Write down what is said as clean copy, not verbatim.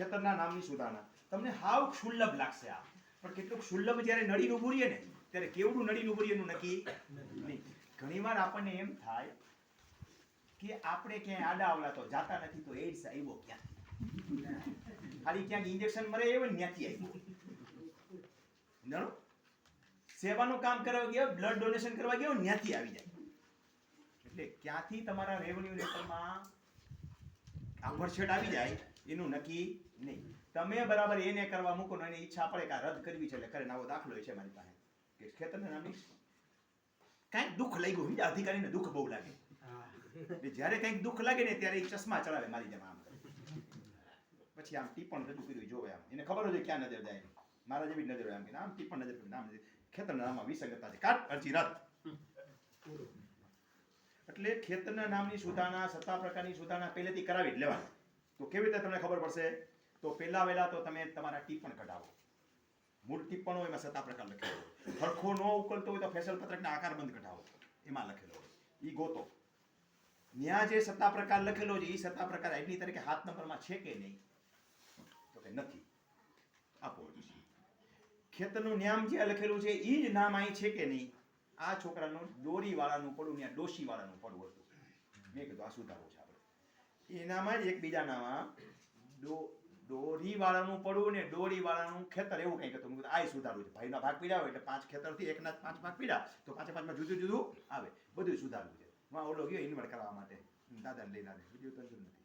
ખેતરના નામની સુધારણા. તમને હાવ ક્ષુલ્લભ લાગશે આ, પણ કેટલુંક ક્ષુલ્લભ જ્યારે નડીને ઉભું રહીએ ને ત્યારે કેવડું નડીને ઉભું રહીએ એનું નક્કી નહીં. ઘણીવાર આપણને એમ થાય કે આપણે ક્યાંય આડા આવલા તો જાતા નથી, તો એડ્સ આવ્યો ક્યાં, ખાલી ક્યાંક ઇન્જેક્શન મરે એવું ત્યાંથી આવ્યું. સેવાનું કામ કરવા ગયો, બ્લડ ડોનેશન કરવા ગયો, ત્યાંથી આવી જાય. એટલે ક્યાંથી તમારા રેવન્યુ લેટરમાં આ ભરછેટ આવી જાય એનું નક્કી નહીં. તમે બરાબર એને કરવા મૂકો ને એની ઈચ્છા પડે કે આ રદ કરવી છે એટલે કરે, આવો દાખલો છે મારી પાસે કે ખેતરના નામની કાંઈક દુઃખ લાગ્યું, સમજ્યા? અધિકારીને દુઃખ બહુ લાગે. જ્યારે કંઈક દુઃખ લાગે ને ત્યારે ચશ્મા ચડાવે મારી જેમ આમ કરે, પછી આમ ટીપણ રજૂ કર્યું જોવે, આમ એને ખબર હોય ક્યાં નજર જાય, મારા જેવી નજર હોય, આમ કે આમ ટીપણ નજર નામ ખેતરના નામમાં વિસંગતતા છે, કાટ અરજી રદ. એટલે ખેતરના નામની સુધારણા, સત્તા પ્રકારની સુધારણા પહેલેથી કરાવી જ લેવાની. તો કેવી રીતે તમને ખબર પડશે? તો પહેલા વહેલા તો તમે તમારા ટીપણ કઢાવો. મૂળ ટીપણ હોય એમાં સત્તા પ્રકાર લખેલો હોય. હરખો ન ઉકલતો હોય તો ફેસલ પત્રકના આકાર બંધ કઢાવો, એમાં લખેલો હોય, એ ગોતો. ત્યાં જે સત્તા પ્રકાર લખેલો છે એ સત્તા પ્રકાર આઈડી તરીકે 7 નંબરમાં છે કે નહીં? તો કે નથી, આપો. ખેતરનું નામ જે લખેલું છે એ જ નામ અહીં છે કે નહીં? આ છોકરાનું દોરીવાળાનું પડું ત્યાં ડોશીવાળાનું પડું હતું. મેં કીધું આ સુધારવું છે આપણે. એનામાં જ એકબીજાનામાં દોરીવાળાનું પડું ને દોરીવાળાનું ખેતર એવું કંઈક હતું. મેં કીધું આ સુધારવું છે. ભાઈના ભાગ પીડ્યા હોય એટલે 5 ખેતરથી એકના 5 ભાગ પીડ્યા તો 5 જુદું જુદું આવે, બધું સુધારવું છે. ઓલો ગયો ઇન્વર્ટ કરવા માટે દાદાને લઈને આવે, બીજું તો નથી.